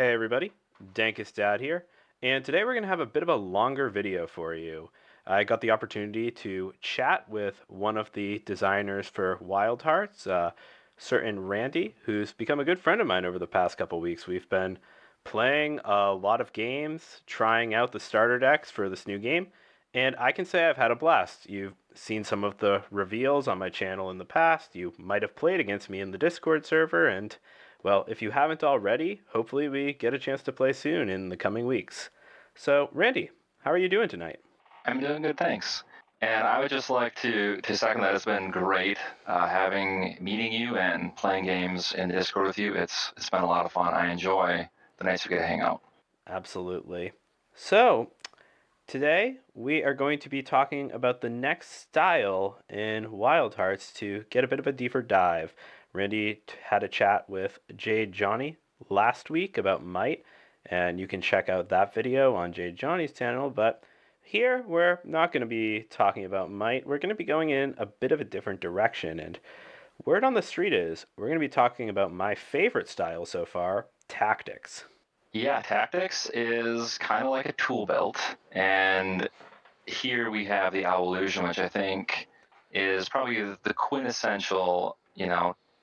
Hey everybody, Dankest Dad here, and today we're going to have a bit of a longer video for you. I got the opportunity to chat with one of the designers for Wildhearts, certain Randy, who's become a good friend of mine over the past couple weeks. We've been playing a lot of games, trying out the starter decks for this new game, and I can say I've had a blast. You've seen some of the reveals on my channel in the past. You might have played against me in the Discord server, and well, if you haven't already, hopefully we get a chance to play soon in the coming weeks. So, Randy, how are you doing tonight? I'm doing good, thanks. And I would just like to second that. It's been great having meeting you and playing games in the Discord with you. It's been a lot of fun. I enjoy the nights we get to hang out. Absolutely. So, today we are going to be talking about the next style in Wild Hearts to get a bit of a deeper dive. Randy had a chat with Jade Johnny last week about Might, and you can check out that video on Jade Johnny's channel, but here we're not going to be talking about Might. We're going to be going in a bit of a different direction, and word on the street is we're going to be talking about my favorite style so far, tactics. Yeah, tactics is kind of like a tool belt, and here we have the owl illusion, which I think is probably the quintessential,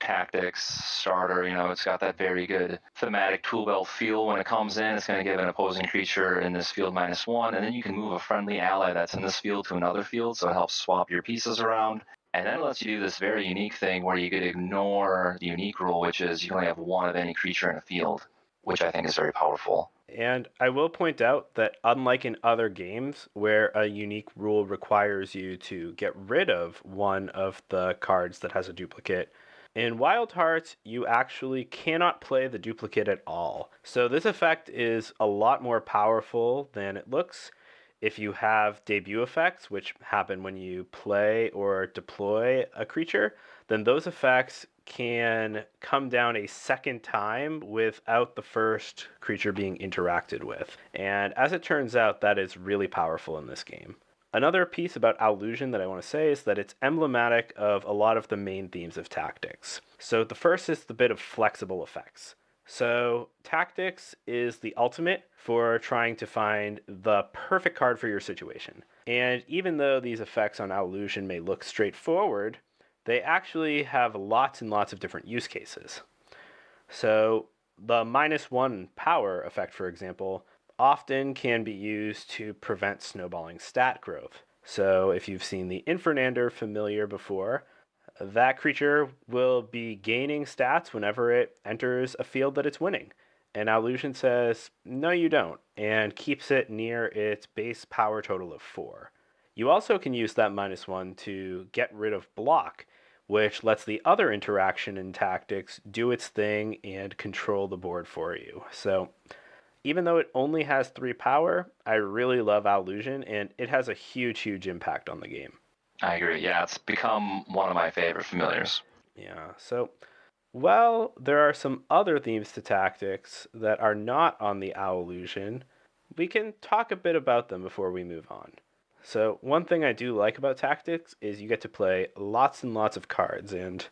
tactics starter. It's got that very good thematic tool belt feel when it comes in. It's going to give an opposing creature in this field -1, and then you can move a friendly ally that's in this field to another field, so it helps swap your pieces around. And then it lets you do this very unique thing where you could ignore the unique rule, which is you can only have one of any creature in a field, which I think is very powerful. And I will point out that unlike in other games where a unique rule requires you to get rid of one of the cards that has a duplicate, in Wild Hearts you actually cannot play the duplicate at all. So this effect is a lot more powerful than it looks. If you have debut effects, which happen when you play or deploy a creature, then those effects can come down a second time without the first creature being interacted with. And as it turns out, that is really powerful in this game. Another piece about Allusion that I want to say is that it's emblematic of a lot of the main themes of tactics. So the first is the bit of flexible effects. So, tactics is the ultimate for trying to find the perfect card for your situation. And even though these effects on Allusion may look straightforward, they actually have lots and lots of different use cases. So, the -1 power effect, for example, often can be used to prevent snowballing stat growth. So, if you've seen the Infernander familiar before, that creature will be gaining stats whenever it enters a field that it's winning. And Allusion says, no, you don't, and keeps it near its base power total of 4. You also can use that -1 to get rid of block, which lets the other interaction in tactics do its thing and control the board for you. So, even though it only has 3 power, I really love Allusion, and it has a huge, huge impact on the game. I agree. Yeah, it's become one of my favorite familiars. Yeah, so well, there are some other themes to tactics that are not on the Owl illusion. We can talk a bit about them before we move on. So, one thing I do like about tactics is you get to play lots and lots of cards, and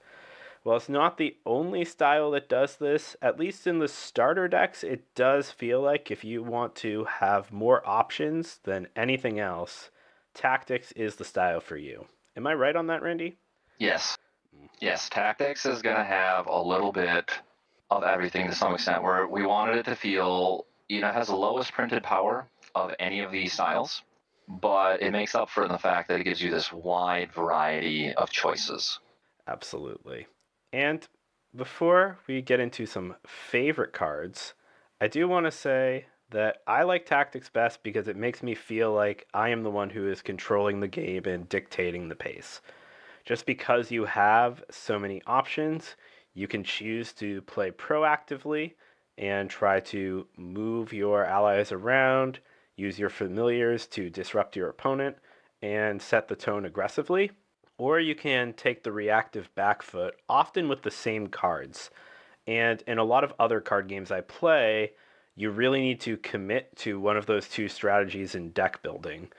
while it's not the only style that does this, at least in the starter decks, it does feel like if you want to have more options than anything else, tactics is the style for you. Am I right on that, Randy? Yes. Yes, tactics is going to have a little bit of everything to some extent, where we wanted it to feel, it has the lowest printed power of any of these styles, but it makes up for it in the fact that it gives you this wide variety of choices. Absolutely. And before we get into some favorite cards, I do want to say that I like tactics best because it makes me feel like I am the one who is controlling the game and dictating the pace. Just because you have so many options, you can choose to play proactively and try to move your allies around, use your familiars to disrupt your opponent, and set the tone aggressively. Or you can take the reactive back foot, often with the same cards. And in a lot of other card games I play, you really need to commit to one of those two strategies in deck building.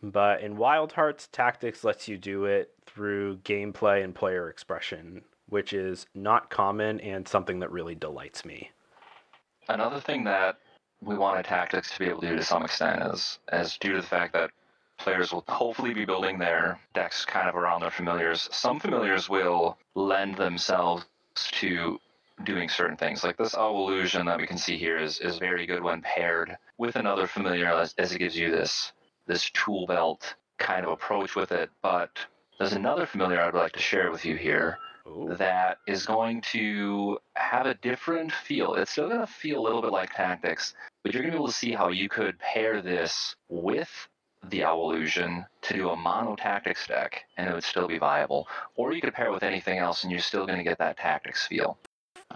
But in Wild Hearts, tactics lets you do it through gameplay and player expression, which is not common and something that really delights me. Another thing that we wanted tactics to be able to do to some extent is, as due to the fact that players will hopefully be building their decks kind of around their familiars. Some familiars will lend themselves to doing certain things. Like this Owl Illusion that we can see here is very good when paired with another familiar, as it gives you this tool belt kind of approach with it. But there's another familiar I'd like to share with you here Ooh. that is going to have a different feel. It's still going to feel a little bit like tactics, but you're going to be able to see how you could pair this with the Owl Illusion to do a mono tactics deck, and it would still be viable. Or you could pair it with anything else, and you're still going to get that tactics feel.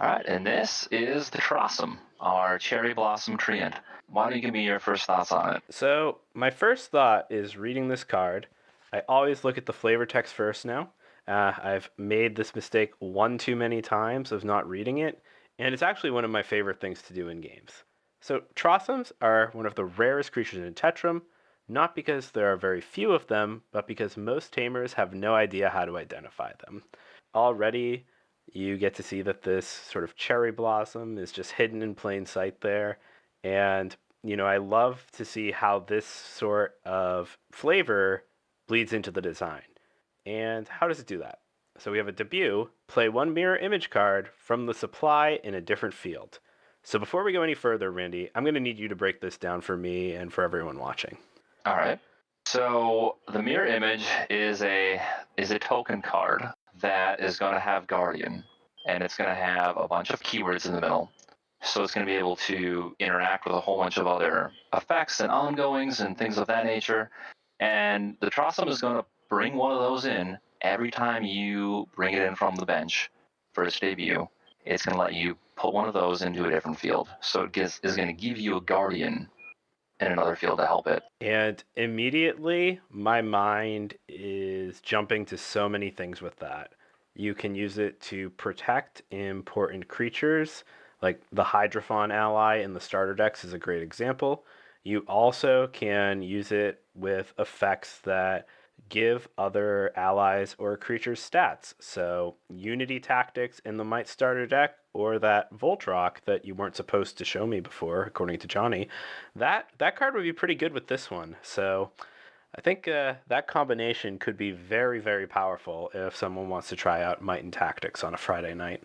All right, and this is the Trossum, our Cherry Blossom Treant. Why don't you give me your first thoughts on it? So, my first thought is reading this card. I always look at the flavor text first now. I've made this mistake one too many times of not reading it, and it's actually one of my favorite things to do in games. So, Trossums are one of the rarest creatures in Tetrum, not because there are very few of them, but because most tamers have no idea how to identify them. Already, you get to see that this sort of cherry blossom is just hidden in plain sight there, and I love to see how this sort of flavor bleeds into the design. And how does it do that? So we have a debut, play one mirror image card from the supply in a different field. So before we go any further, Randy, I'm going to need you to break this down for me and for everyone watching. All right. So the mirror image is a token card that is going to have Guardian, and it's going to have a bunch of keywords in the middle. So it's going to be able to interact with a whole bunch of other effects and ongoings and things of that nature. And the Trossum is going to bring one of those in every time you bring it in from the bench for its debut. It's going to let you put one of those into a different field. So is going to give you a Guardian in another field to help it. And immediately, my mind is jumping to so many things with that. You can use it to protect important creatures, like the Hydrophon ally in the starter decks is a great example. You also can use it with effects that give other allies or creatures stats. So, Unity Tactics in the Might starter deck, or that Voltrock that you weren't supposed to show me before, according to Johnny, that card would be pretty good with this one. So I think that combination could be very, very powerful if someone wants to try out Might and Tactics on a Friday night.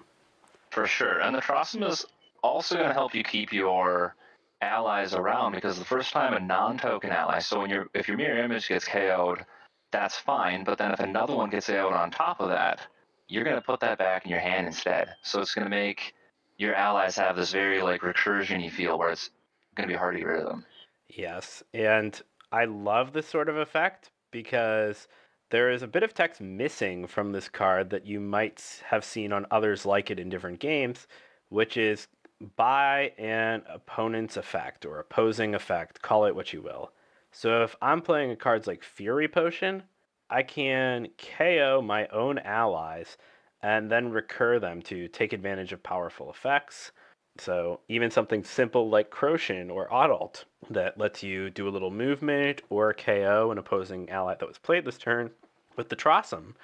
For sure. And the Trossum is also going to help you keep your allies around because the first time a non-token ally, so if your mirror image gets KO'd, that's fine. But then if another one gets KO'd on top of that, you're going to put that back in your hand instead. So it's going to make your allies have this very like recursion-y feel where it's going to be hard to get rid of them. Yes, and I love this sort of effect because there is a bit of text missing from this card that you might have seen on others like it in different games, which is by an opponent's effect or opposing effect, call it what you will. So if I'm playing cards like Fury Potion, I can KO my own allies and then recur them to take advantage of powerful effects. So even something simple like Crochin or Adult that lets you do a little movement or KO an opposing ally that was played this turn. With the Trossum,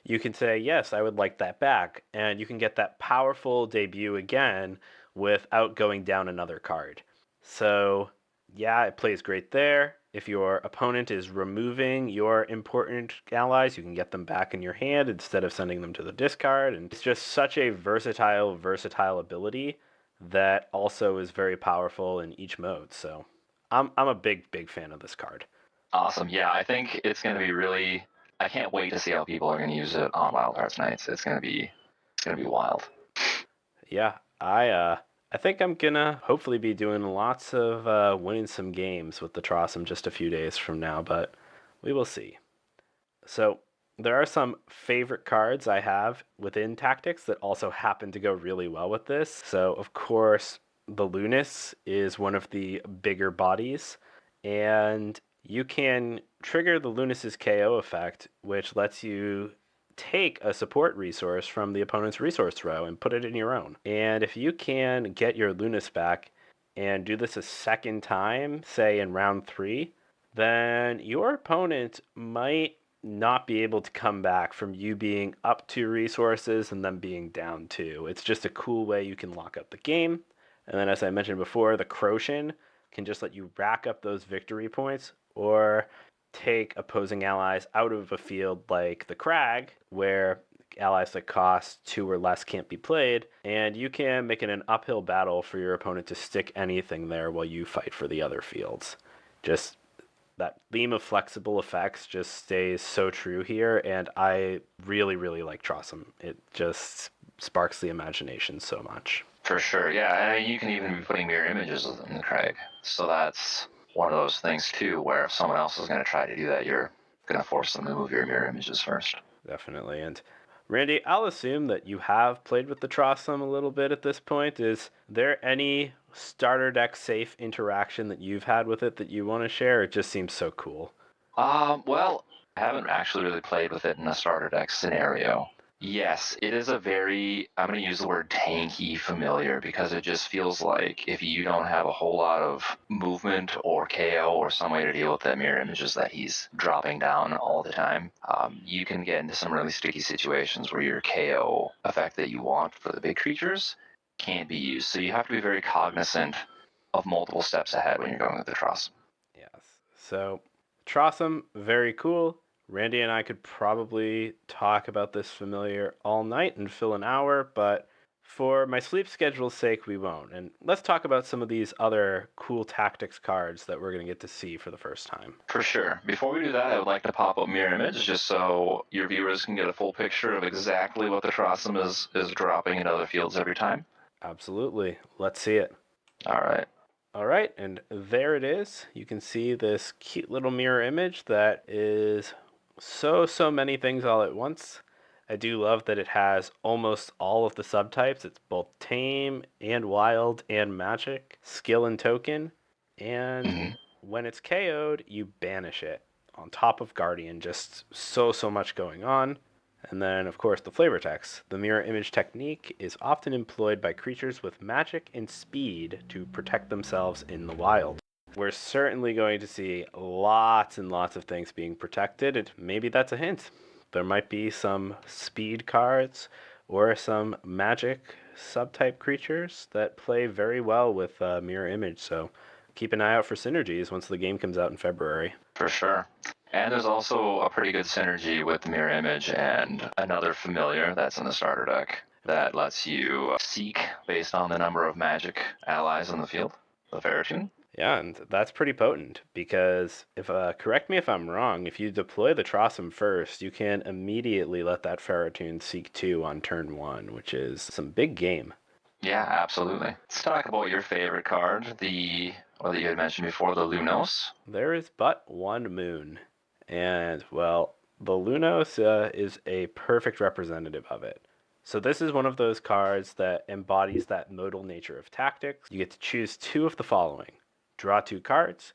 you can say, yes, I would like that back, and you can get that powerful debut again without going down another card. So, yeah, it plays great there. If your opponent is removing your important allies, you can get them back in your hand instead of sending them to the discard. And it's just such a versatile ability that also is very powerful in each mode. So, I'm a big fan of this card. Awesome. Yeah, I think it's going to be really. I can't wait to see how people are going to use it on Wildhearts nights. It's going to be wild. Yeah, I think I'm gonna hopefully be doing lots of winning some games with the Trossum just a few days from now, but we will see. So there are some favorite cards I have within Tactics that also happen to go really well with this. So of course, the Lunas is one of the bigger bodies, and you can trigger the Lunas's KO effect, which lets you take a support resource from the opponent's resource row and put it in your own. And if you can get your Lunas back and do this a second time, say in round 3, then your opponent might not be able to come back from you being up 2 resources and then being down 2. It's just a cool way you can lock up the game. And then, as I mentioned before, the Croshin can just let you rack up those victory points or take opposing allies out of a field like the Crag, where allies that cost 2 or less can't be played, and you can make it an uphill battle for your opponent to stick anything there while you fight for the other fields. Just that theme of flexible effects just stays so true here, and I really, really like Trossum. It just sparks the imagination so much. For sure, yeah. And you can even be putting mirror images in the Craig. So that's one of those things, too, where if someone else is going to try to do that, you're going to force them to move your mirror images first. Definitely. And Randy, I'll assume that you have played with the Trossum a little bit at this point. Is there any starter deck safe interaction that you've had with it that you want to share? It just seems so cool. Well, I haven't actually really played with it in a starter deck scenario. Yes, it is a very, I'm going to use the word tanky familiar because it just feels like if you don't have a whole lot of movement or KO or some way to deal with the mirror images that he's dropping down all the time, you can get into some really sticky situations where your KO effect that you want for the big creatures can't be used. So you have to be very cognizant of multiple steps ahead when you're going with the Tross. Yes. So, Trossum, very cool. Randy and I could probably talk about this familiar all night and fill an hour, but for my sleep schedule's sake, we won't. And let's talk about some of these other cool tactics cards that we're going to get to see for the first time. For sure. Before we do that, I would like to pop up mirror image just so your viewers can get a full picture of exactly what the Trossum is dropping in other fields every time. Absolutely. Let's see it. All right. All right, and there it is. You can see this cute little mirror image that is so many things all at once. I do love that it has almost all of the subtypes. It's both tame and wild and magic, skill and token. And Mm-hmm. when it's KO'd, you banish it on top of Guardian. Just so much going on. And then, of course, the flavor text. The mirror image technique is often employed by creatures with magic and speed to protect themselves in the wild. We're certainly going to see lots and lots of things being protected, and maybe that's a hint. There might be some speed cards or some magic subtype creatures that play very well with mirror image, so keep an eye out for synergies once the game comes out in February. For sure. And there's also a pretty good synergy with the mirror image and another familiar that's in the starter deck that lets you seek based on the number of magic allies in the field, the Ferritune. Yeah, and that's pretty potent because if correct me if I'm wrong, if you deploy the Trossum first, you can immediately let that Ferritune seek 2 on turn 1, which is some big game. Yeah, absolutely. Let's talk about your favorite card, that you had mentioned before, the Lunos. There is but one moon, and well, the Lunos is a perfect representative of it. So this is one of those cards that embodies that modal nature of tactics. You get to choose 2 of the following. Draw 2 cards,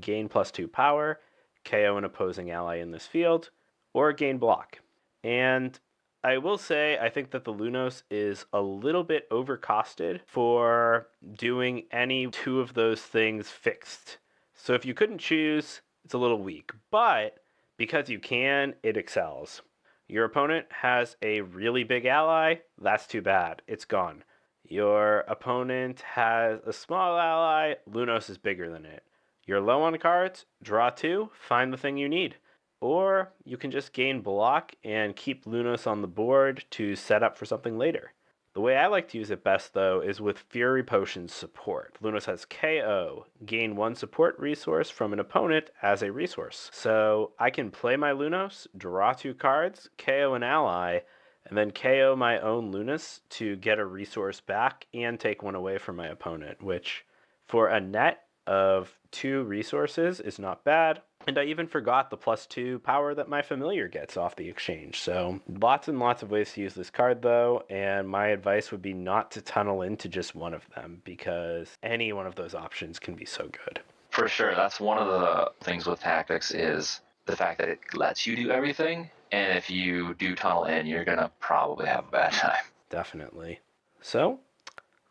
gain +2 power, KO an opposing ally in this field, or gain block. And I will say, I think that the Lunos is a little bit overcosted for doing any 2 of those things fixed. So if you couldn't choose, it's a little weak. But because you can, it excels. Your opponent has a really big ally, that's too bad. It's gone. Your opponent has a small ally, Lunos is bigger than it. You're low on cards, draw 2, find the thing you need. Or you can just gain block and keep Lunos on the board to set up for something later. The way I like to use it best, though, is with Fury Potion's support. Lunos has KO, gain 1 support resource from an opponent as a resource. So I can play my Lunos, draw 2 cards, KO an ally, and then KO my own Lunos to get a resource back and take 1 away from my opponent, which for a net of 2 resources is not bad. And I even forgot the +2 power that my familiar gets off the exchange. So lots and lots of ways to use this card, though, and my advice would be not to tunnel into just one of them because any one of those options can be so good. For sure, that's one of the things with tactics is the fact that it lets you do everything, and if you do tunnel in, you're gonna probably have a bad time. Definitely. So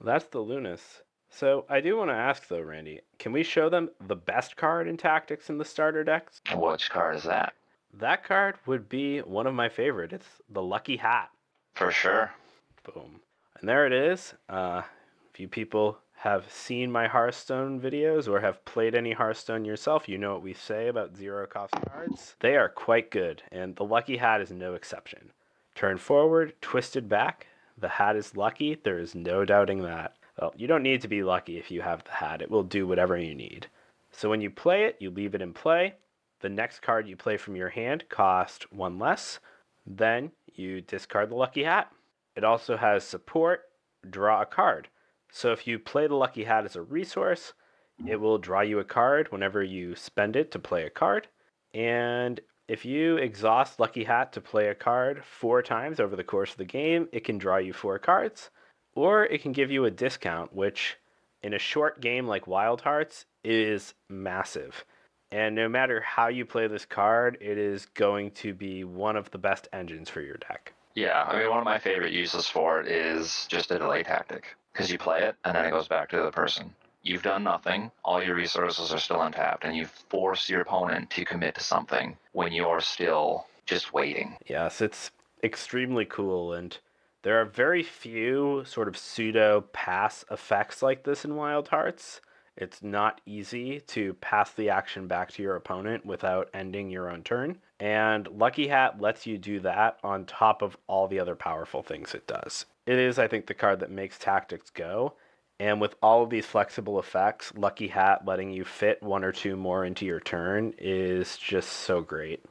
that's the Lunas. So I do want to ask though, Randy, can we show them the best card in Tactics in the starter decks? Which card is that? That card would be one of my favorite. It's the Lucky Hat. For sure. Boom. And there it is. Few people have seen my Hearthstone videos or have played any Hearthstone yourself, you know what we say about zero cost cards. They are quite good, and the Lucky Hat is no exception. Turn forward, twisted back, the hat is lucky, there is no doubting that. Well, you don't need to be lucky if you have the hat, it will do whatever you need. So when you play it, you leave it in play. The next card you play from your hand costs one less. Then you discard the Lucky Hat. It also has support, draw a card. So if you play the Lucky Hat as a resource, it will draw you a card whenever you spend it to play a card. And if you exhaust Lucky Hat to play a card 4 times over the course of the game, it can draw you 4 cards. Or it can give you a discount, which in a short game like Wildhearts is massive. And no matter how you play this card, it is going to be one of the best engines for your deck. Yeah, I mean, one of my favorite uses for it is just a delay tactic. Because you play it, and then it goes back to the person. You've done nothing, all your resources are still untapped, and you force your opponent to commit to something when you're still just waiting. Yes, it's extremely cool, and there are very few sort of pseudo pass effects like this in Wild Hearts. It's not easy to pass the action back to your opponent without ending your own turn, and Lucky Hat lets you do that on top of all the other powerful things it does. It is, I think, the card that makes Tactics go, and with all of these flexible effects, Lucky Hat letting you fit 1 or 2 more into your turn is just so great.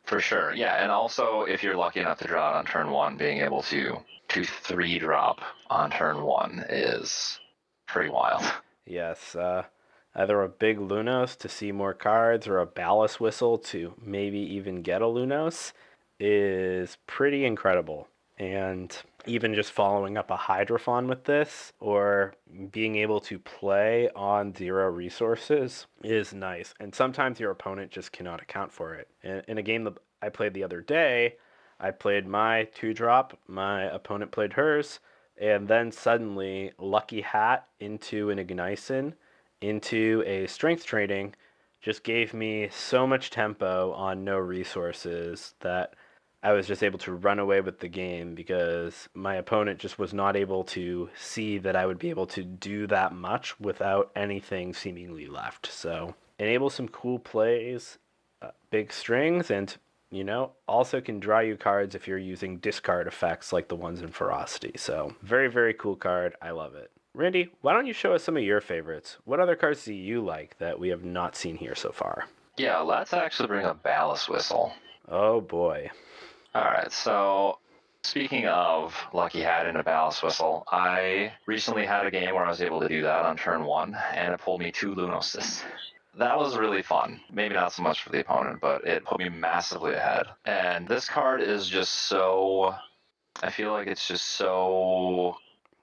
For sure, yeah, and also if you're lucky enough to draw it on turn one, being able to 3-drop on turn one is pretty wild. Yes, either a big Lunos to see more cards or a Ballast Whistle to maybe even get a Lunos is pretty incredible. And even just following up a Hydrophon with this or being able to play on 0 resources is nice. And sometimes your opponent just cannot account for it. In a game that I played the other day, I played my 2-drop, my opponent played hers, and then suddenly Lucky Hat into an Ignition, into a strength training, just gave me so much tempo on no resources that I was just able to run away with the game because my opponent just was not able to see that I would be able to do that much without anything seemingly left. So enable some cool plays, big strings, and also can draw you cards if you're using discard effects like the ones in Ferocity. So very, very cool card. I love it. Randy, why don't you show us some of your favorites? What other cards do you like that we have not seen here so far? Yeah, let's actually bring up Ballast Whistle. Oh boy. All right, so speaking of Lucky Hat and a Ballast Whistle, I recently had a game where I was able to do that on turn one, and it pulled me 2 Lunoses. That was really fun. Maybe not so much for the opponent, but it put me massively ahead. And this card is just so. I feel like it's just so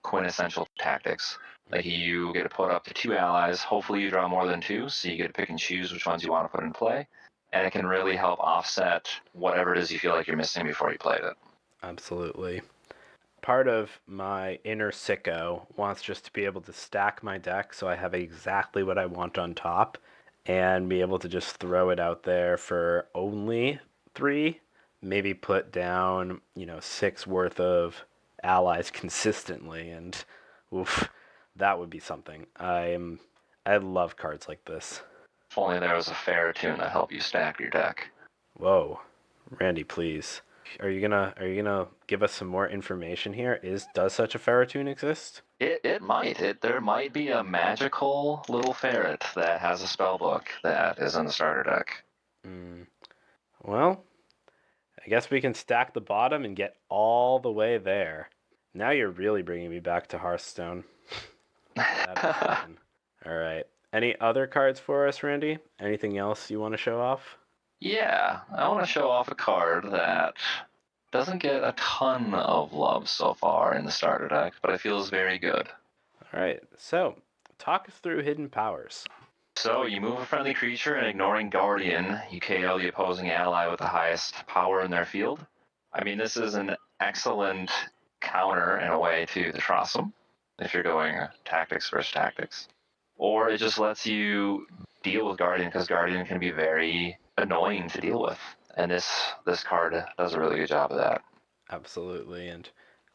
quintessential tactics. Like you get to put up to 2 allies. Hopefully, you draw more than 2, so you get to pick and choose which ones you want to put in play. And it can really help offset whatever it is you feel like you're missing before you played it. Absolutely. Part of my inner sicko wants just to be able to stack my deck so I have exactly what I want on top and be able to just throw it out there for only 3, maybe put down, 6 worth of allies consistently, and oof, that would be something. I love cards like this. If only there was a fair tune that helped you stack your deck. Whoa, Randy, please. Are you gonna give us some more information here? Does such a Ferrotoon exist? It might. There might be a magical little ferret that has a spell book that is in the starter deck. Mm, well, I guess we can stack the bottom and get all the way there. Now you're really bringing me back to Hearthstone. All right. Any other cards for us, Randy? Anything else you want to show off? Yeah, I want to show off a card that doesn't get a ton of love so far in the starter deck, but it feels very good. All right. So, talk us through hidden powers. So you move a friendly creature and ignoring Guardian, you KO the opposing ally with the highest power in their field. I mean, this is an excellent counter in a way to the Trossum, if you're going tactics versus tactics. Or it just lets you deal with Guardian, because Guardian can be very annoying to deal with. And this card does a really good job of that. Absolutely. And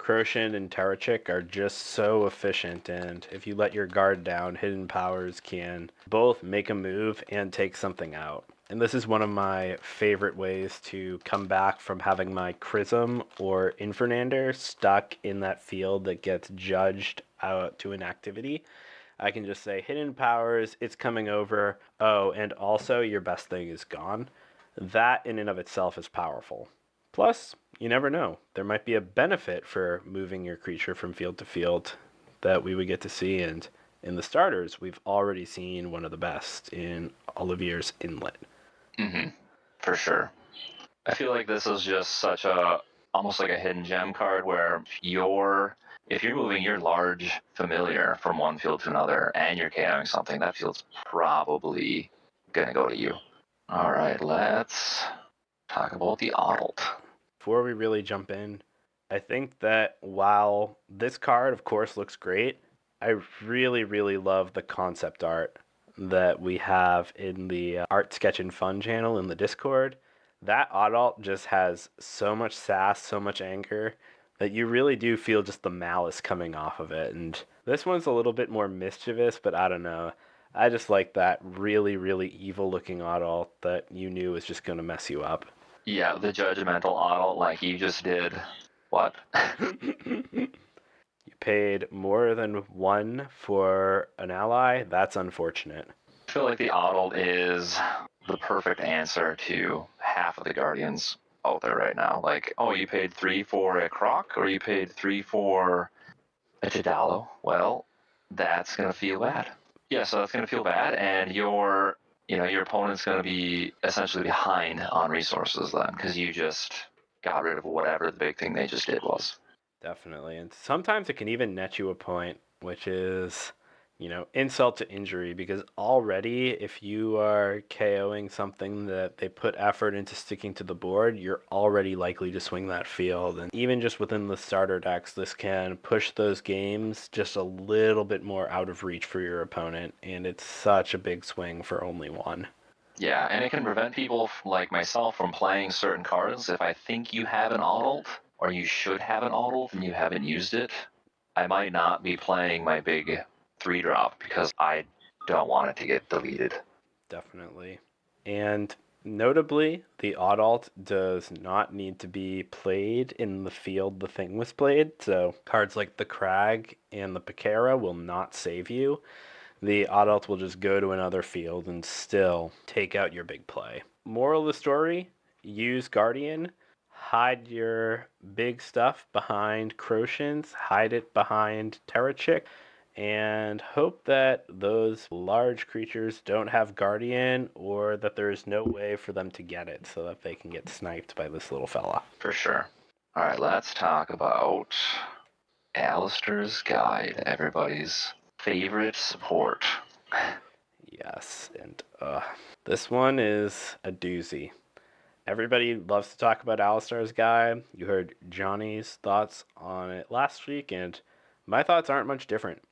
Crochet and Terrachik are just so efficient, and if you let your guard down, hidden powers can both make a move and take something out. And this is one of my favorite ways to come back from having my Chrism or Infernander stuck in that field that gets judged out to inactivity. I can just say hidden powers, it's coming over. Oh, and also your best thing is gone. That in and of itself is powerful. Plus, you never know. There might be a benefit for moving your creature from field to field that we would get to see. And in the starters, we've already seen one of the best in Olivier's Inlet. Mm-hmm. For sure. I feel like this is just such a almost like a hidden gem card where if you're moving your large familiar from one field to another and you're KOing something, that field's probably gonna go to you. All right, let's talk about the Audlt. Before we really jump in, I think that while this card, of course, looks great, I really, really love the concept art that we have in the Art Sketch and Fun channel in the Discord. That Adult just has so much sass, so much anger, that you really do feel just the malice coming off of it. And this one's a little bit more mischievous, but I don't know. I just like that really, really evil looking Adult that you knew was just going to mess you up. Yeah, the judgmental Audlt, like you just did. What? You paid more than one for an ally? That's unfortunate. I feel like the Audlt is the perfect answer to half of the Guardians out there right now. Like, oh, you paid 3 for a Croc, or you paid 3 for a Chidalo. Well, that's gonna feel bad. Yeah, so that's gonna feel bad, and your opponent's gonna be essentially behind on resources then, because you just got rid of whatever the big thing they just did was. Definitely. And sometimes it can even net you a point, which is, insult to injury, because already if you are KOing something that they put effort into sticking to the board, you're already likely to swing that field. And even just within the starter decks, this can push those games just a little bit more out of reach for your opponent. And it's such a big swing for only one. Yeah, and it can prevent people like myself from playing certain cards. If I think you have an Audlt, or you should have an Audlt, and you haven't used it, I might not be playing my big 3-drop because I don't want it to get deleted. Definitely. And notably, the Adult does not need to be played in the field the thing was played. So cards like the Crag and the Pekera will not save you. The Adult will just go to another field and still take out your big play. Moral of the story, use Guardian. Hide your big stuff behind Crotians. Hide it behind Terrachik and hope that those large creatures don't have Guardian or that there is no way for them to get it so that they can get sniped by this little fella. For sure. All right, let's talk about Alistair's Guide, everybody's favorite support. Yes, and this one is a doozy. Everybody loves to talk about Alistar's Guide. You heard Johnny's thoughts on it last week, and my thoughts aren't much different.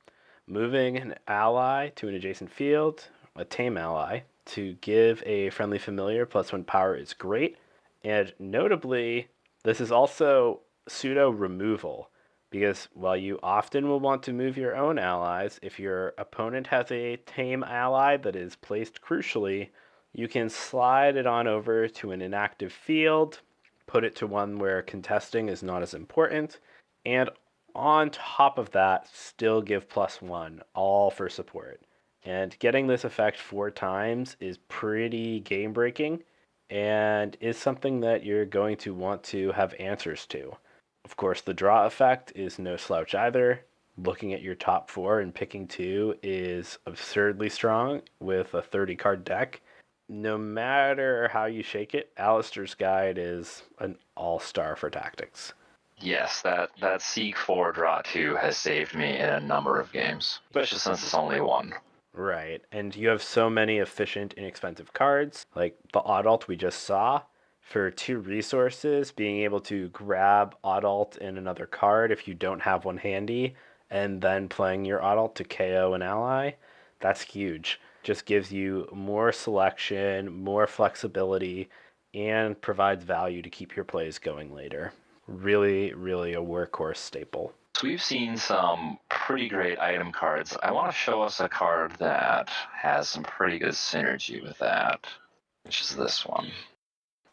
Moving an ally to an adjacent field, a tame ally, to give a friendly familiar +1 power is great. And notably, this is also pseudo removal, because while you often will want to move your own allies, if your opponent has a tame ally that is placed crucially, you can slide it on over to an inactive field, put it to one where contesting is not as important, and on top of that, still give +1, all for support. And getting this effect 4 times is pretty game breaking and is something that you're going to want to have answers to. Of course, the draw effect is no slouch either. Looking at your top 4 and picking 2 is absurdly strong with a 30 card deck. No matter how you shake it, Alistair's Guide is an all-star for tactics. Yes, that Seek 4 draw 2 has saved me in a number of games, especially since it's only one. Right, and you have so many efficient, inexpensive cards, like the Adult we just saw. For 2 resources, being able to grab Adult and another card if you don't have one handy, and then playing your Adult to KO an ally, that's huge. Just gives you more selection, more flexibility, and provides value to keep your plays going later. Really, really a workhorse staple. So we've seen some pretty great item cards. I want to show us a card that has some pretty good synergy with that, which is this one.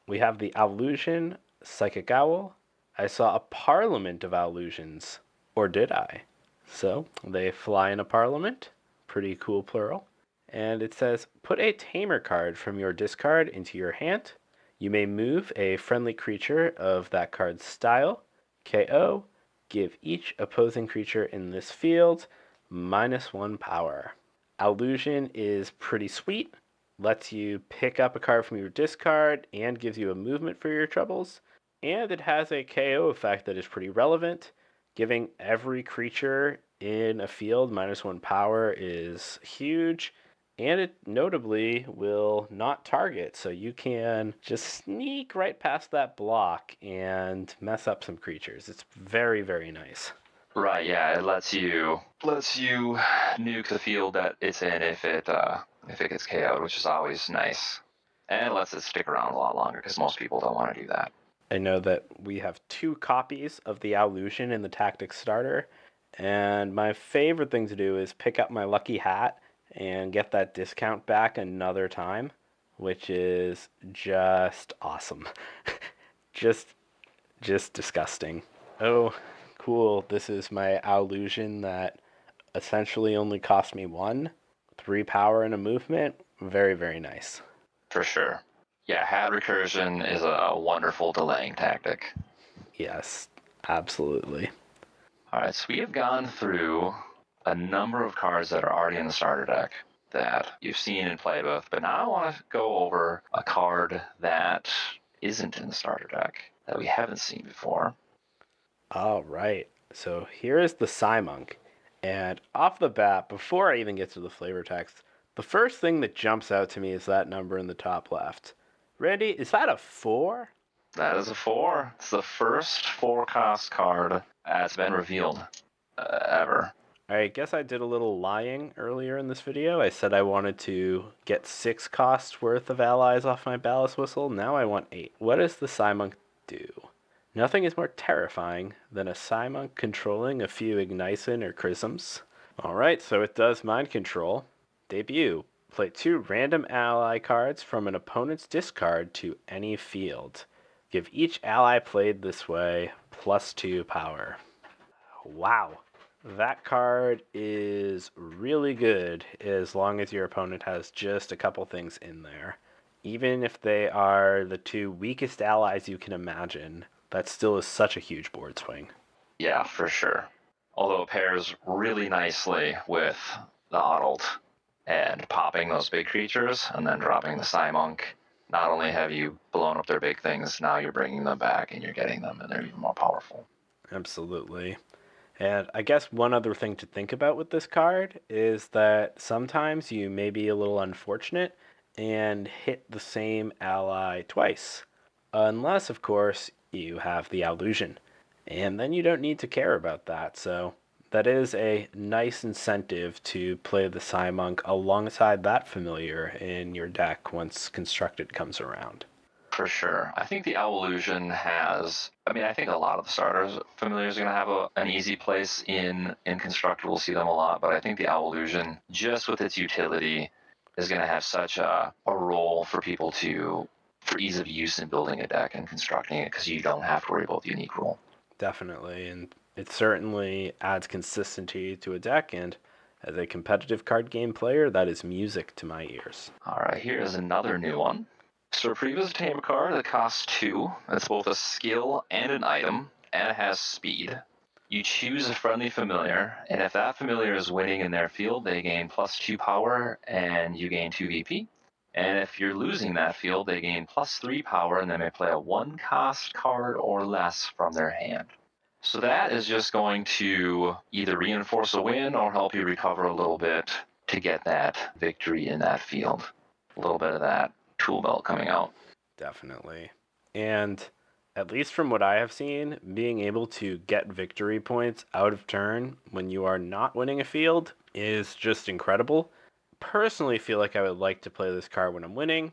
We have the Allusion Psychic Owl. I saw a Parliament of Allusions. Or did I? So, they fly in a Parliament. Pretty cool plural. And it says, put a Tamer card from your discard into your hand. You may move a friendly creature of that card's style. KO. Give each opposing creature in this field -1 power. Allusion is pretty sweet. Lets you pick up a card from your discard and gives you a movement for your troubles. And it has a KO effect that is pretty relevant. Giving every creature in a field -1 power is huge. And it notably will not target, so you can just sneak right past that block and mess up some creatures. It's very, very nice. Right, yeah, it lets you nuke the field that it's in if it gets KO'd, which is always nice. And it lets it stick around a lot longer because most people don't want to do that. I know that we have 2 copies of the Allusion in the Tactics starter, and my favorite thing to do is pick up my lucky hat and get that discount back another time, which is just awesome. just just disgusting. Oh, cool. This is my Allusion that essentially only cost me 1, 3 power and a movement. Very, very nice. For sure. Yeah, hat recursion is a wonderful delaying tactic. Yes, absolutely. All right, so we have gone through a number of cards that are already in the starter deck that you've seen in playbooth, but now I want to go over a card that isn't in the starter deck that we haven't seen before. All right. So here is the Psymonk. And off the bat, before I even get to the flavor text, the first thing that jumps out to me is that number in the top left. Randy, is that a 4? That is a 4. It's the first 4-cost card that's been revealed ever. I guess I did a little lying earlier in this video. I said I wanted to get 6 costs worth of allies off my Ballast Whistle. Now I want 8. What does the Psymonk do? Nothing is more terrifying than a Psymonk controlling a few Ignition or Chrisms. Alright, so it does Mind Control. Debut. Play 2 random ally cards from an opponent's discard to any field. Give each ally played this way +2 power. Wow. That card is really good as long as your opponent has just a couple things in there. Even if they are the 2 weakest allies you can imagine, that still is such a huge board swing. Yeah, for sure. Although it pairs really nicely with the Adult and popping those big creatures and then dropping the Psymonk. Not only have you blown up their big things, now you're bringing them back and you're getting them and they're even more powerful. Absolutely. And I guess one other thing to think about with this card is that sometimes you may be a little unfortunate and hit the same ally twice. Unless, of course, you have the Allusion. And then you don't need to care about that. So that is a nice incentive to play the Psymonk alongside that familiar in your deck once Constructed comes around. For sure. I think the Owlusion has. I think a lot of the starters familiars are going to have an easy place in Constructed. We'll see them a lot, but I think the Owlusion, just with its utility, is going to have such a role for people for ease of use in building a deck and constructing it because you don't have to worry about the unique rule. Definitely, and it certainly adds consistency to a deck, and as a competitive card game player, that is music to my ears. All right, here is another new one. Surprise is a tamer card that costs 2. It's both a skill and an item, and it has speed. You choose a friendly familiar, and if that familiar is winning in their field, they gain +2 power, and you gain 2 VP. And if you're losing that field, they gain +3 power, and they may play a 1-cost card or less from their hand. So that is just going to either reinforce a win or help you recover a little bit to get that victory in that field. A little bit of that tool belt coming out. Definitely. And at least from what I have seen, being able to get victory points out of turn when you are not winning a field is just incredible. Personally feel like I would like to play this card when I'm winning.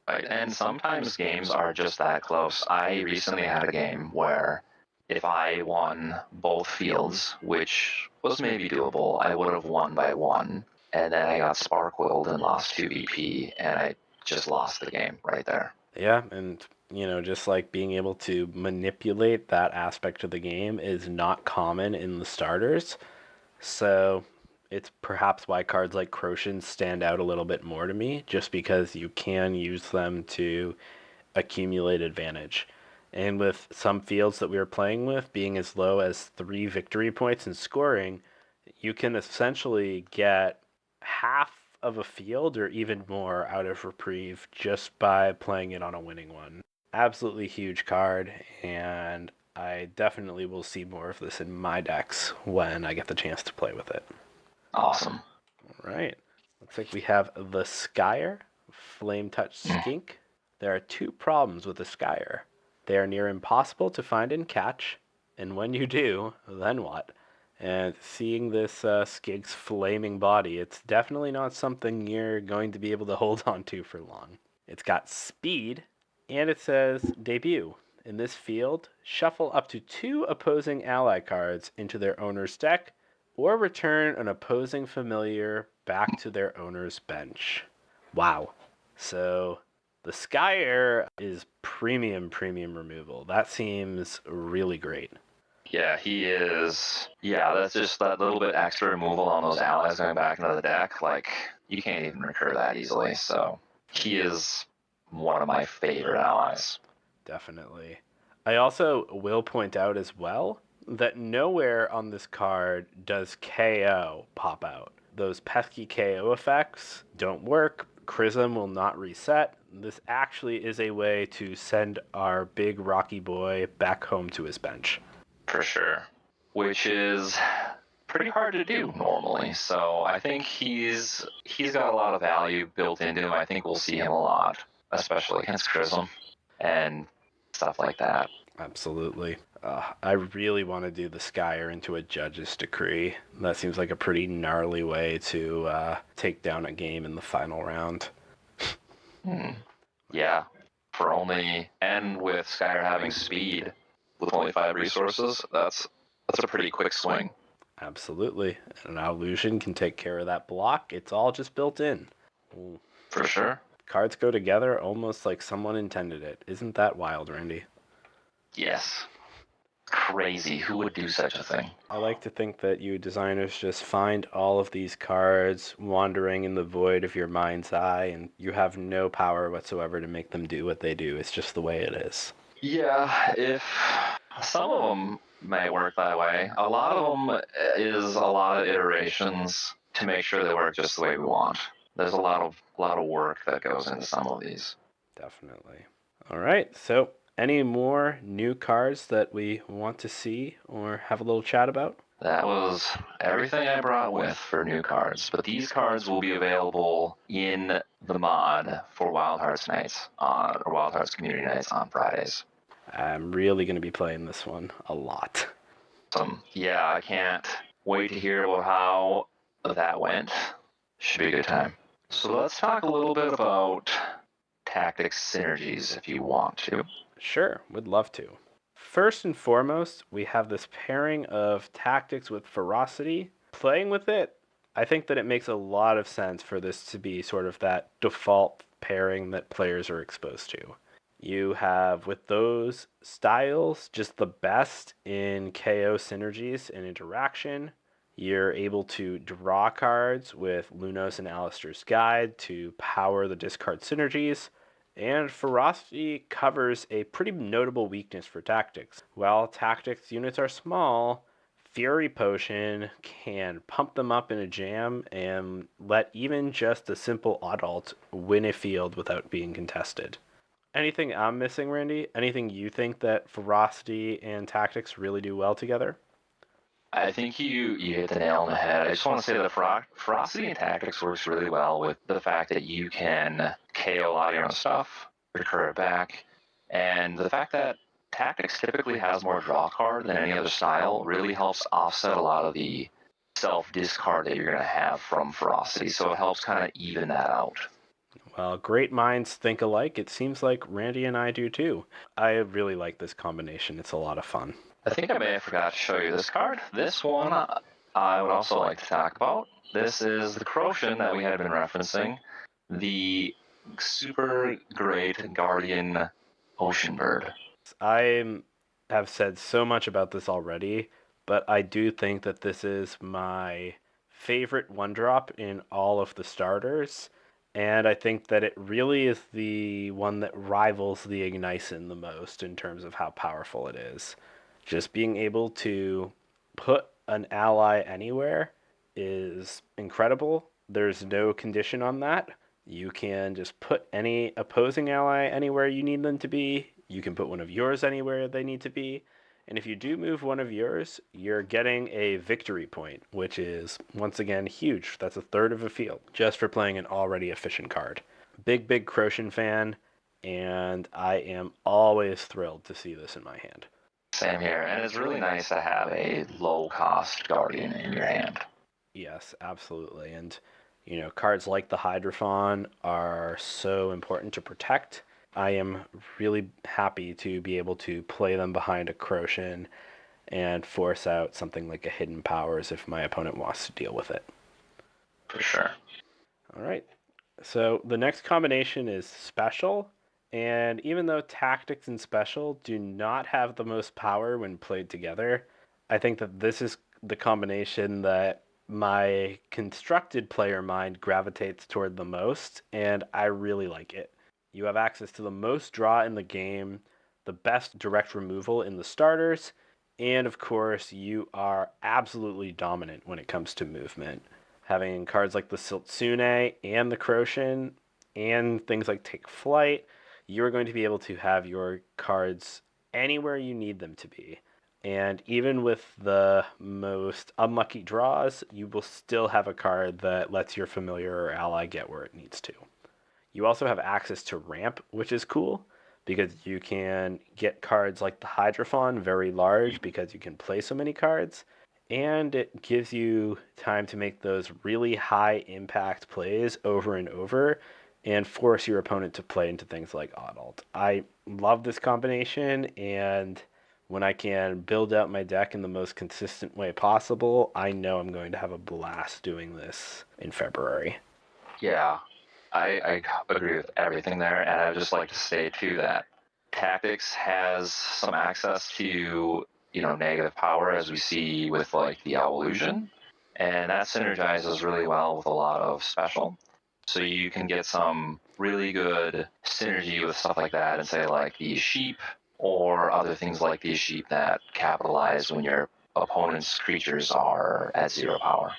Right, and sometimes games are just that close. I recently had a game where if I won both fields, which was maybe doable, I would have won by one. And then I got Spark Willed and lost 2 BP, and I just lost the game right there. Yeah, and just like being able to manipulate that aspect of the game is not common in the starters. So it's perhaps why cards like Crocian stand out a little bit more to me, just because you can use them to accumulate advantage. And with some fields that we were playing with being as low as 3 victory points in scoring, you can essentially get half of a field or even more out of Reprieve just by playing it on a winning one. Absolutely huge card, and I definitely will see more of this in my decks when I get the chance to play with it. Awesome. All right. Looks like we have the Skyer, Flame Touch Mm. Skink. There are 2 problems with the Skyer. They are near impossible to find and catch, and when you do, then what? And seeing this Skink's flaming body, it's definitely not something you're going to be able to hold on to for long. It's got speed, and it says debut. In this field, shuffle up to 2 opposing ally cards into their owner's deck, or return an opposing familiar back to their owner's bench. Wow. So the Skyer is premium removal. That seems really great. Yeah, he is. Yeah, that's just that little bit extra removal on those allies going back into the deck. Like, you can't even recur that easily. So he is one of my favorite allies. Definitely. I also will point out as well that nowhere on this card does KO pop out. Those pesky KO effects don't work. Chrism will not reset. This actually is a way to send our big rocky boy back home to his bench. For sure. Which is pretty hard to do normally. So I think he's got a lot of value built into him. I think we'll see him a lot, especially against Chrism and stuff like that. Absolutely. I really want to do the Skyer into a judge's decree. That seems like a pretty gnarly way to take down a game in the final round. Yeah, for only and with Skyr having speed with only 5 resources, that's a pretty quick swing. Absolutely. And an illusion can take care of that block. It's all just built in. Ooh. For sure. Cards go together almost like someone intended it. Isn't that wild, Randy? Yes. Crazy. Who would do such a thing? I like to think that you designers just find all of these cards wandering in the void of your mind's eye, and you have no power whatsoever to make them do what they do. It's just the way it is. Yeah, if some of them may work that way, a lot of them is a lot of iterations to make sure they work just the way we want. There's a lot of work that goes into some of these. Definitely. All right. So, any more new cards that we want to see or have a little chat about? That was everything I brought with for new cards, but these cards will be available in the mod for Wildhearts nights or Wildhearts community nights on Fridays. I'm really going to be playing this one a lot. Yeah, I can't wait to hear about how that went. Should be a good time. So let's talk a little bit about tactics synergies if you want to. Sure, would love to. First and foremost, we have this pairing of tactics with ferocity. Playing with it, I think that it makes a lot of sense for this to be sort of that default pairing that players are exposed to. You have, with those styles, just the best in KO synergies and interaction. You're able to draw cards with Lunos and Alistair's Guide to power the discard synergies. And Ferocity covers a pretty notable weakness for Tactics. While Tactics units are small, Fury Potion can pump them up in a jam and let even just a simple Adult win a field without being contested. Anything I'm missing, Randy? Anything you think that Ferocity and Tactics really do well together? I think you hit the nail on the head. I just want to say that ferocity and tactics works really well with the fact that you can KO a lot of your own stuff, recur it back, and the fact that tactics typically has more draw card than any other style really helps offset a lot of the self discard that you're going to have from ferocity. So it helps kind of even that out. Well, great minds think alike. It seems like Randy and I do too. I really like this combination. It's a lot of fun. I think I may have forgot to show you this card. This one I would also like to talk about. This is the Croatian that we had been referencing, the super great Guardian Ocean Bird. I have said so much about this already, but I do think that this is my favorite one drop in all of the starters. And I think that it really is the one that rivals the Ignition the most in terms of how powerful it is. Just being able to put an ally anywhere is incredible. There's no condition on that. You can just put any opposing ally anywhere you need them to be. You can put one of yours anywhere they need to be. And if you do move one of yours, you're getting a victory point, which is, once again, huge. That's a third of a field just for playing an already efficient card. Big, big Croatian fan, and I am always thrilled to see this in my hand. Same here, and it's really nice to have a low cost Guardian in your hand. Yes, absolutely. And, cards like the Hydrophon are so important to protect. I am really happy to be able to play them behind a Croatian and force out something like a Hidden Powers if my opponent wants to deal with it. For sure. All right. So the next combination is Special. And even though Tactics and Special do not have the most power when played together, I think that this is the combination that my constructed player mind gravitates toward the most, and I really like it. You have access to the most draw in the game, the best direct removal in the starters, and of course, you are absolutely dominant when it comes to movement. Having cards like the Siltsune and the Croatian and things like Take Flight, you're going to be able to have your cards anywhere you need them to be. And even with the most unlucky draws, you will still have a card that lets your familiar or ally get where it needs to. You also have access to ramp, which is cool because you can get cards like the Hydrophon very large because you can play so many cards. And it gives you time to make those really high impact plays over and over and force your opponent to play into things like Adult. I love this combination, and when I can build out my deck in the most consistent way possible, I know I'm going to have a blast doing this in February. Yeah, I agree with everything there, and I would just like to say too that Tactics has some access to negative power, as we see with like the Evolution, and that synergizes really well with a lot of Special. So you can get some really good synergy with stuff like that, and say like the sheep or other things like these sheep that capitalize when your opponent's creatures are at 0 power.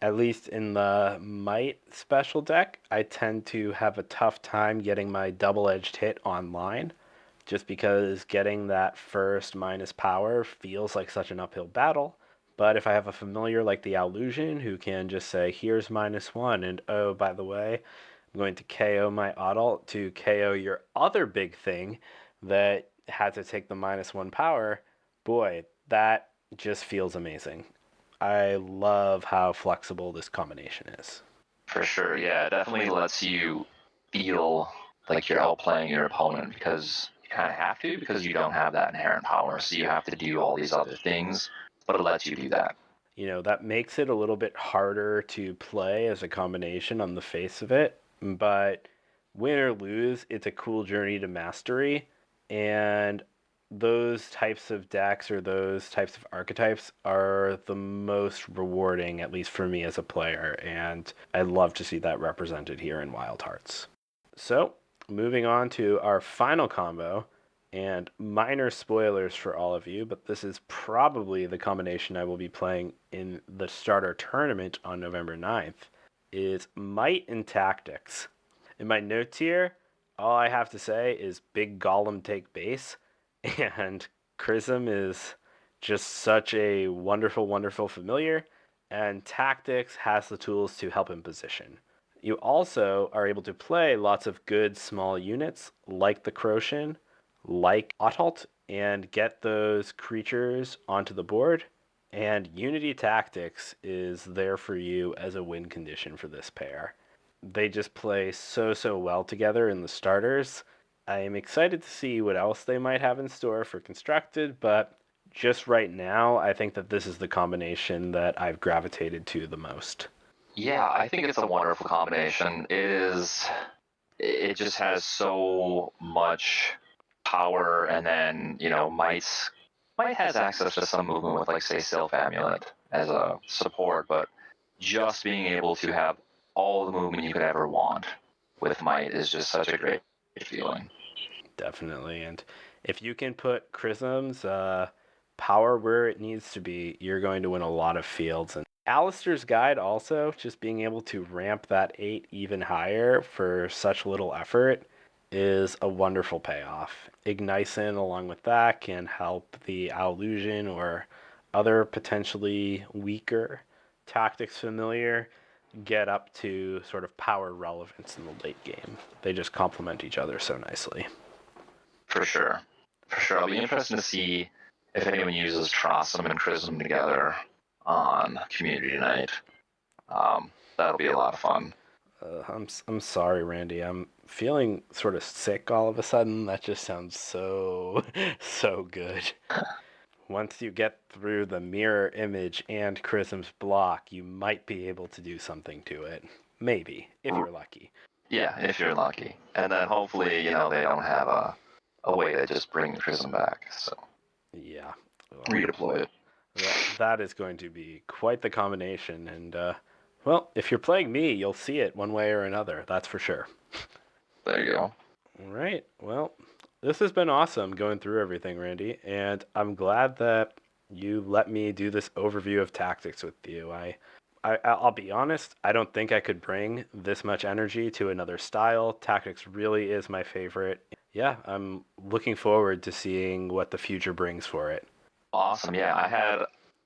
At least in the Might special deck, I tend to have a tough time getting my double edged hit online just because getting that first minus power feels like such an uphill battle. But if I have a familiar like the Illusion who can just say, here's -1, and oh, by the way, I'm going to KO my adult to KO your other big thing that had to take the -1 power, boy, that just feels amazing. I love how flexible this combination is. For sure, yeah, it definitely lets you feel like you're outplaying your opponent because you kind of have to because you don't have that inherent power. So you have to do all these other things, but it lets you do that. That makes it a little bit harder to play as a combination on the face of it, but win or lose, it's a cool journey to mastery. And those types of decks or those types of archetypes are the most rewarding, at least for me as a player. And I love to see that represented here in Wildhearts. So, moving on to our final combo, and minor spoilers for all of you, but this is probably the combination I will be playing in the starter tournament on November 9th, is Might and Tactics. In my notes here, all I have to say is big Golem take base, and Chrism is just such a wonderful, wonderful familiar, and Tactics has the tools to help him position. You also are able to play lots of good small units like the Croatian, like Otalt, and get those creatures onto the board. And Unity Tactics is there for you as a win condition for this pair. They just play so, so well together in the starters. I am excited to see what else they might have in store for Constructed, but just right now, I think that this is the combination that I've gravitated to the most. Yeah, I think it's a wonderful combination. It just has so much power, and then might has access to some movement with, like, say, Sylph Amulet as a support, but just being able to have all the movement you could ever want with Might is just such a great feeling. Definitely. And if you can put Chrism's power where it needs to be, you're going to win a lot of fields. And Alistair's Guide also, just being able to ramp that 8 even higher for such little effort is a wonderful payoff. Ignition along with that can help the Illusion or other potentially weaker tactics familiar get up to sort of power relevance in the late game. They just complement each other so nicely. For sure. For sure. I'll be interested to see if anyone uses Trossum and Chrism together on Community Night. That'll be a lot of fun. I'm sorry, Randy. I'm feeling sort of sick all of a sudden. That just sounds so so good. Once you get through the mirror image and Chrism's block, you might be able to do something to it. Maybe, if you're lucky. Yeah, if you're lucky. And then hopefully, they don't have a way to just bring the Chrism back. So Yeah. Well, redeploy it. that is going to be quite the combination. And, well, if you're playing me, you'll see it one way or another. That's for sure. There you go. All right. Well, this has been awesome going through everything, Randy. And I'm glad that you let me do this overview of tactics with you. I'll be honest, I don't think I could bring this much energy to another style. Tactics really is my favorite. Yeah, I'm looking forward to seeing what the future brings for it. Awesome. Yeah, I had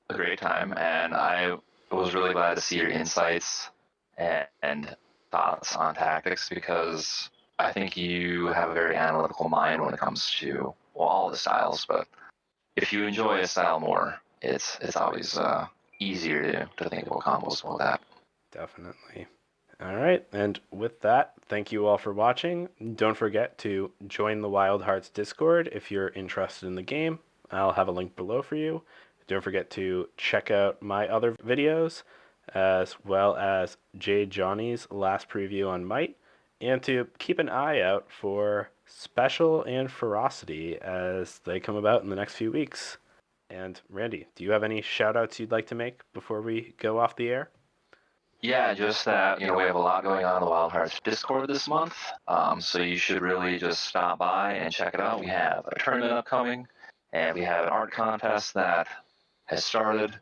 a great time, and I was really glad to see your insights and thoughts on tactics, because I think you have a very analytical mind when it comes to, well, all the styles. But if you enjoy a style more, it's always easier to think about combos about that. Definitely. All right, and with that, thank you all for watching. Don't forget to join the Wildhearts Discord if you're interested in the game. I'll have a link below for you. Don't forget to check out my other videos, as well as Jade Johnny's last preview on Might, and to keep an eye out for Special and Ferocity as they come about in the next few weeks. And Randy, do you have any shout outs you'd like to make before we go off the air? Yeah, just that, we have a lot going on in the Wildhearts Discord this month. So you should really just stop by and check it out. We have a tournament upcoming, and we have an art contest that has started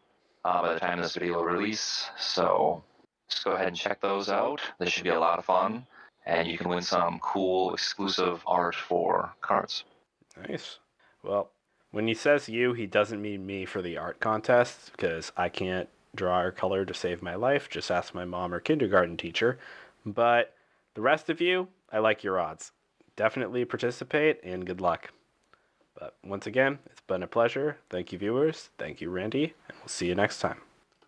by the time this video will release. So just go ahead and check those out. This should be a lot of fun, and you can win some cool exclusive art for cards. Nice. Well, when he says you, he doesn't mean me for the art contest, because I can't draw or color to save my life. Just ask my mom or kindergarten teacher. But the rest of you, I like your odds. Definitely participate, and good luck. But once again, it's been a pleasure. Thank you, viewers. Thank you, Randy. And we'll see you next time.